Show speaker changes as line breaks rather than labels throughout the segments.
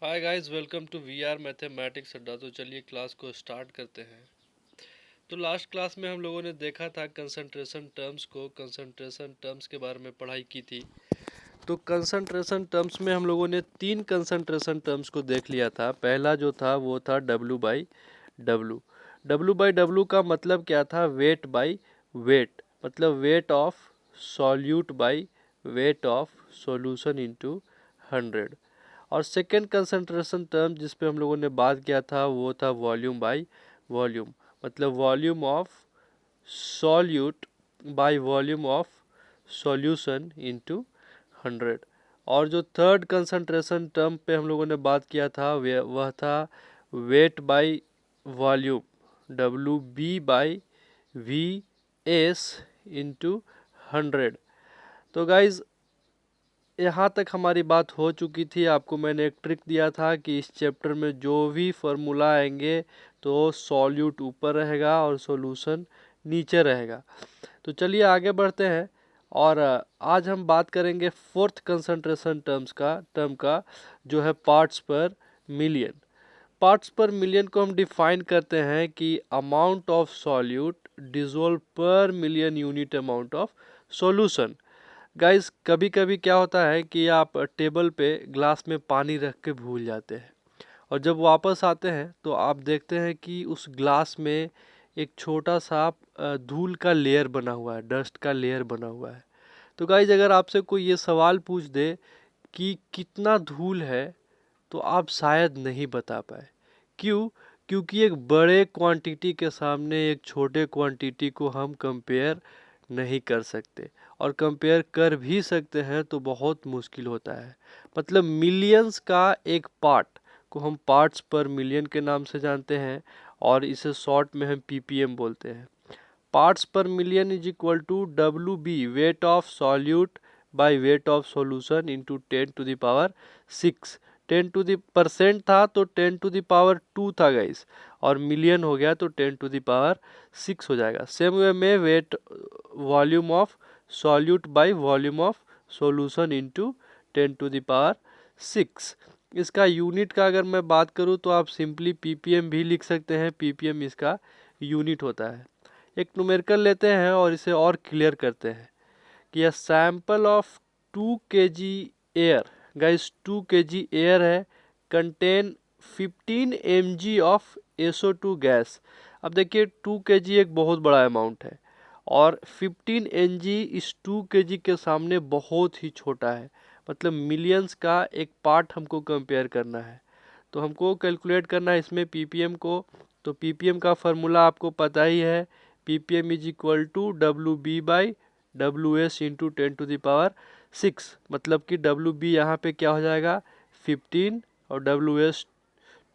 Hi guys, welcome to we are mathematics अड्डा। तो चलिए क्लास को स्टार्ट करते हैं। तो लास्ट क्लास में हम लोगों ने देखा था कंसंट्रेशन टर्म्स के बारे में पढ़ाई की थी। तो कंसंट्रेशन टर्म्स में हम लोगों ने तीन कंसंट्रेशन टर्म्स को देख लिया था। पहला जो था वो था W by W. W by W का मतलब क्या था? वेट बाई वेट, मतलब wait of solute by wait of solution into 100। और सेकेंड कंसंट्रेशन टर्म जिस पे हम लोगों ने बात किया था वो था वॉल्यूम बाय वॉल्यूम, मतलब volume of solute by volume of solution into 100। और जो थर्ड कंसंट्रेशन टर्म पे हम लोगों ने बात किया था वह था weight by volume, W B by V S into 100। तो गाइज यहाँ तक हमारी बात हो चुकी थी। आपको मैंने एक ट्रिक दिया था कि इस चैप्टर में जो भी फार्मूला आएंगे तो सॉल्यूट ऊपर रहेगा और सॉल्यूशन नीचे रहेगा। तो चलिए आगे बढ़ते हैं। और आज हम बात करेंगे फोर्थ कंसंट्रेशन टर्म का जो है parts per million. Parts per million को हम डिफाइन करते हैं कि अमाउंट ऑफ सॉल्यूट डिसॉल्व पर million unit amount of solution. Guys, कभी कभी क्या होता है कि आप टेबल पे ग्लास में पानी रख के भूल जाते हैं और जब वापस आते हैं तो आप देखते हैं कि उस ग्लास में एक छोटा सा धूल का लेयर बना हुआ है, डस्ट का लेयर बना हुआ है। तो गाइस, अगर आपसे कोई ये सवाल पूछ दे कि कितना धूल है तो आप शायद नहीं बता पाए। क्यों? क्योंकि एक बड़े क्वांटिटी के सामने एक छोटे क्वांटिटी को हम कंपेयर नहीं कर सकते, और कंपेयर कर भी सकते हैं तो बहुत मुश्किल होता है। मतलब मिलियंस का एक पार्ट को हम पार्ट्स पर मिलियन के नाम से जानते हैं और इसे शॉर्ट में हम पीपीएम बोलते हैं। Parts per million is equal to W B, weight of solute by weight of solution into 10⁻6। 10% था तो 10⁻2 था गाइस, और मिलियन हो गया तो 10⁻6 हो जाएगा। सेम वे में weight volume of solute by volume of solution into 10⁻6। इसका यूनिट का अगर मैं बात करूं तो आप सिंपली पीपीएम भी लिख सकते हैं। पीपीएम इसका यूनिट होता है। एक न्यूमेरिकल लेते हैं और इसे और क्लियर करते हैं कि a sample of 2 kg air, guys 2 kg air है, contain 15 mg of SO2 gas. अब देखिए 2 kg एक बहुत बड़ा अमाउंट है और 15 mg इस 2 kg के सामने बहुत ही छोटा है। मतलब मिलियंस का एक पार्ट हमको कंपेयर करना है, तो हमको कैलकुलेट करना है इसमें पीपीएम को। तो पीपीएम का फार्मूला आपको पता ही है, PPM is equal to W B by W S into 10⁻6। मतलब कि डब्ल्यू बी यहाँ पे क्या हो जाएगा 15 और W S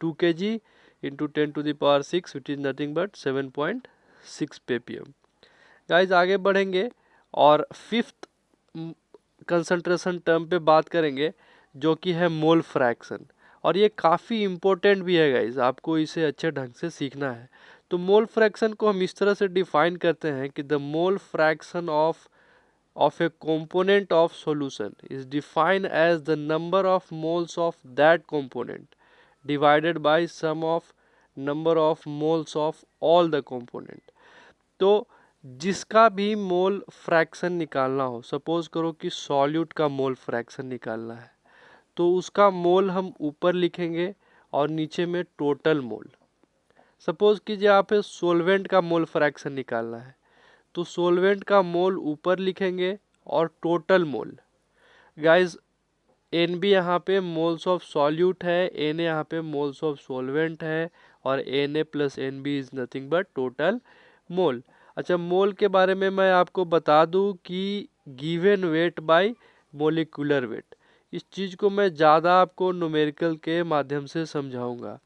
2 K G into 10⁻6 which is nothing but 7.6 ppm. Guys आगे बढ़ेंगे और फिफ्थ कंसंट्रेशन टर्म पे बात करेंगे जो कि है मोल फ्रैक्शन। और ये काफ़ी इम्पोर्टेंट भी है गाइज, आपको इसे अच्छे ढंग से सीखना है। तो मोल फ्रैक्शन को हम इस तरह से डिफाइन करते हैं कि the mole fraction of a component of solution is defined as the number of moles of that component divided by sum of number of moles of all the component। तो जिसका भी मोल फ्रैक्शन निकालना हो, suppose करो कि solute का mole fraction निकालना है, तो उसका मोल हम ऊपर लिखेंगे और नीचे में टोटल मोल। सपोज कीजिए आप सोलवेंट का मोल फ्रैक्शन निकालना है, तो सोलवेंट का मोल ऊपर लिखेंगे और total mole. Guys, N B यहाँ पे मोल्स ऑफ सॉल्यूट है, एन ए यहाँ पे मोल्स ऑफ सोलवेंट है, और N A plus N B is nothing but total mole. अच्छा, मोल के बारे में मैं आपको बता दूं कि given weight by molecular weight. इस चीज़ को मैं ज़्यादा आपको न्यूमेरिकल के माध्यम से समझाऊंगा।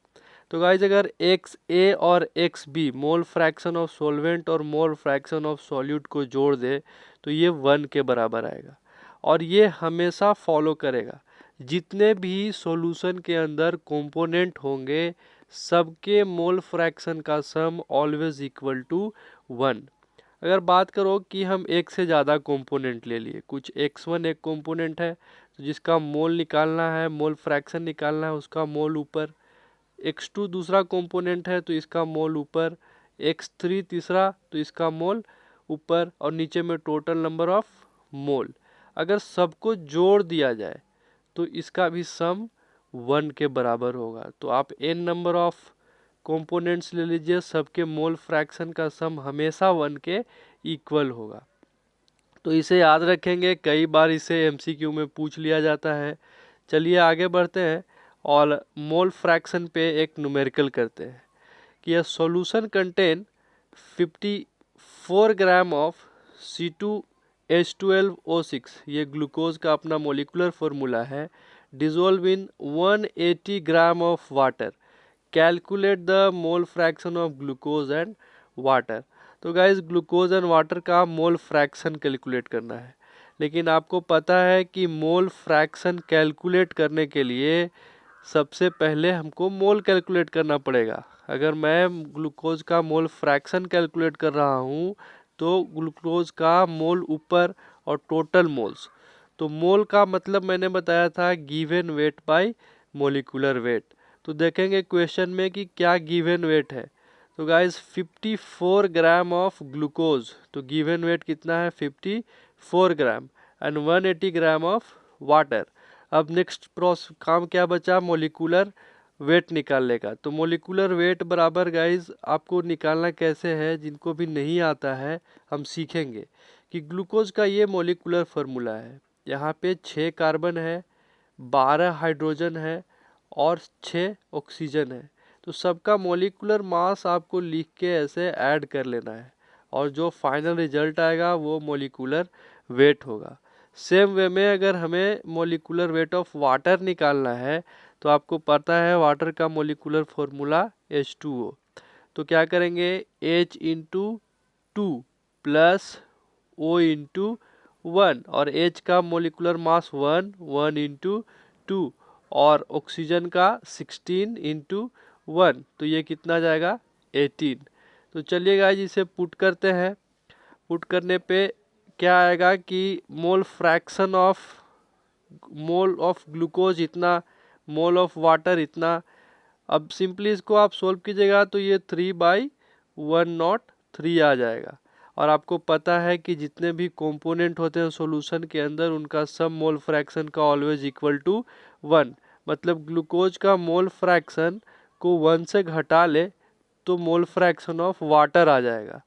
तो गाइज, अगर एक्स ए और X B mole fraction of solvent और मोल फ्रैक्शन ऑफ सॉल्यूट को जोड़ दे तो ये 1 के बराबर आएगा, और ये हमेशा फॉलो करेगा। जितने भी सॉल्यूशन के अंदर कंपोनेंट होंगे सबके मोल फ्रैक्शन का सम ऑलवेज इक्वल टू 1। अगर बात करो कि हम एक से ज़्यादा कंपोनेंट ले लिए, कुछ x1 एक कंपोनेंट है तो जिसका मोल निकालना है, मोल फ्रैक्शन निकालना है, उसका मोल ऊपर, x2 दूसरा कंपोनेंट है तो इसका मोल ऊपर, x3 तीसरा तो इसका मोल ऊपर, और नीचे में टोटल नंबर ऑफ मोल। अगर सबको जोड़ दिया जाए तो इसका भी सम 1 के बराबर होगा। तो आप n नंबर ऑफ कंपोनेंट्स ले लीजिए, सबके मोल फ्रैक्शन का सम हमेशा 1 के इक्वल होगा। तो इसे याद रखेंगे, कई बार इसे एमसीक्यू में पूछ लिया जाता है। चलिए आगे बढ़ते हैं और मोल फ्रैक्शन पे एक न्यूमेरिकल करते हैं कि a solution contain 54 gram of C2H12O6, ये ग्लूकोज का अपना मोलिकुलर फॉर्मूला है, dissolve in 180 gram of water, calculate the mole fraction of glucose and water. तो गाइस ग्लूकोज एंड वाटर का मोल फ्रैक्शन कैलकुलेट करना है, लेकिन आपको पता है कि मोल फ्रैक्शन कैलकुलेट करने के लिए सबसे पहले हमको मोल कैलकुलेट करना पड़ेगा। अगर मैं ग्लूकोज का मोल फ्रैक्शन कैलकुलेट कर रहा हूँ तो ग्लूकोज का मोल ऊपर और टोटल मोल्स, तो मोल का मतलब मैंने बताया था given weight by molecular weight. तो देखेंगे क्वेश्चन में कि क्या गिवन वेट है। तो गाइस 54 ग्राम ऑफ ग्लूकोज, तो गिवन वेट कितना है 54 ग्राम, एंड 180 ग्राम ऑफ वाटर। अब नेक्स्ट काम क्या बचा, मोलिकुलर वेट निकालने का। तो मोलिकुलर वेट बराबर गाइस आपको निकालना कैसे है, जिनको भी नहीं आता है हम सीखेंगे कि ग्लूकोज का ये मोलिकुलर फार्मूला है। यहाँ पे 6 कार्बन है, 12 हाइड्रोजन है और 6 ऑक्सीजन है। तो सबका मोलिकुलर मास आपको लिख के ऐसे ऐड कर लेना है और जो फाइनल रिजल्ट आएगा वो मोलिकुलर वेट होगा। सेम वे में अगर हमें मोलिकुलर वेट ऑफ वाटर निकालना है तो आपको पता है वाटर का मोलिकुलर फॉर्मूला H2O। तो क्या करेंगे, H into 2 plus O into 1, और H का मोलिकुलर मास 1 इंटू 2 और ऑक्सीजन का 16 इंटू 1, तो ये कितना जाएगा 18। तो चलिए गाइस इसे पुट करते हैं। पुट करने पे क्या आएगा कि मोल fraction of mole of glucose इतना, मोल ऑफ वाटर इतना। अब सिंपली इसको आप सोल्व कीजिएगा तो ये 3/103 आ जाएगा। और आपको पता है कि जितने भी कंपोनेंट होते हैं सॉल्यूशन के अंदर उनका सब मोल फ्रैक्शन का ऑलवेज इक्वल टू 1, मतलब ग्लूकोज का मोल फ्रैक्शन को 1 से घटा ले तो मोल फ्रैक्शन ऑफ वाटर आ जाएगा,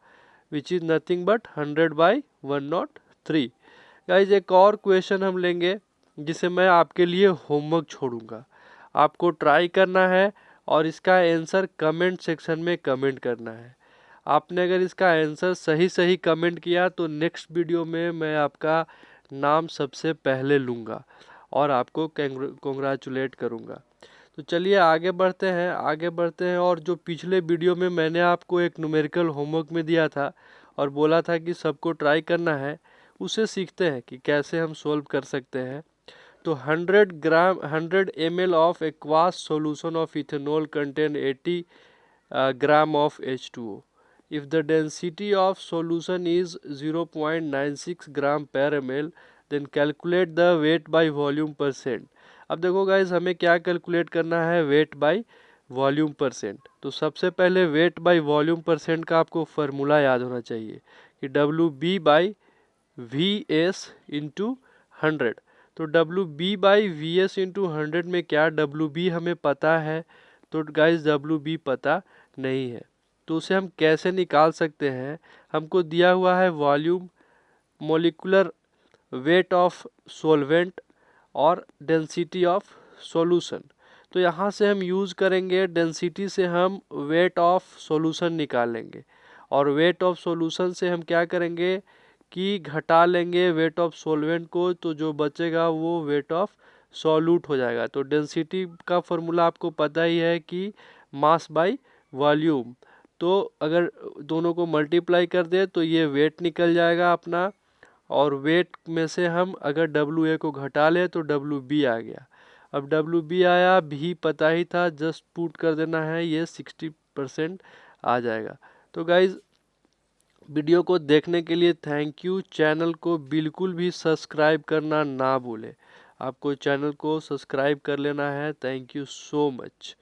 विच इज नथिंग बट 100/103। गाइज एक और क्वेश्चन हम लेंगे जिसे मैं आपके लिए होमवर्क छोड़ूंगा, आपको ट्राई करना है और इसका आंसर कमेंट सेक्शन में कमेंट करना है। आपने अगर इसका आंसर सही सही कमेंट किया तो नेक्स्ट वीडियो में मैं आपका नाम सबसे पहले लूँगा और आपको कॉन्ग्रेचुलेट करूँगा। तो चलिए आगे बढ़ते हैं और जो पिछले वीडियो में मैंने आपको एक न्यूमेरिकल होमवर्क में दिया था और बोला था कि सबको ट्राई करना है, उसे सीखते हैं कि कैसे हम सोल्व कर सकते हैं। तो 100 ml of aqueous solution of ethanol contain 80 gram of H2O। If the density of solution is 0.96 gram per ml, then calculate the weight by volume percent. अब देखो गाइज हमें क्या कैलकुलेट करना है, वेट बाय वॉल्यूम परसेंट। तो सबसे पहले wait by volume percent का आपको फार्मूला याद होना चाहिए कि WB बाई VS इंटू 100। तो WB बाई VS इंटू 100 में क्या, WB हमें पता है तो गाइज WB पता नहीं है, तो उसे हम कैसे निकाल सकते हैं। हमको दिया हुआ है volume, molecular weight of solvent और डेंसिटी ऑफ सॉल्यूशन। तो यहाँ से हम यूज़ करेंगे डेंसिटी से हम वेट ऑफ सॉल्यूशन निकालेंगे और वेट ऑफ सॉल्यूशन से हम क्या करेंगे कि घटा लेंगे वेट ऑफ सॉल्वेंट को, तो जो बचेगा वो वेट ऑफ सॉल्यूट हो जाएगा। तो डेंसिटी का फॉर्मूला आपको पता ही है कि मास बाय वॉल्यूम, तो अगर दोनों को मल्टीप्लाई कर दे तो ये वेट निकल जाएगा अपना, और वेट में से हम अगर WA को घटा ले तो WB आ गया। अब WB आया, भी पता ही था, जस्ट पुट कर देना है, ये 60% आ जाएगा। तो गाइज वीडियो को देखने के लिए थैंक यू। चैनल को बिल्कुल भी सब्सक्राइब करना ना भूलें। आपको चैनल को सब्सक्राइब कर लेना है। Thank you so much.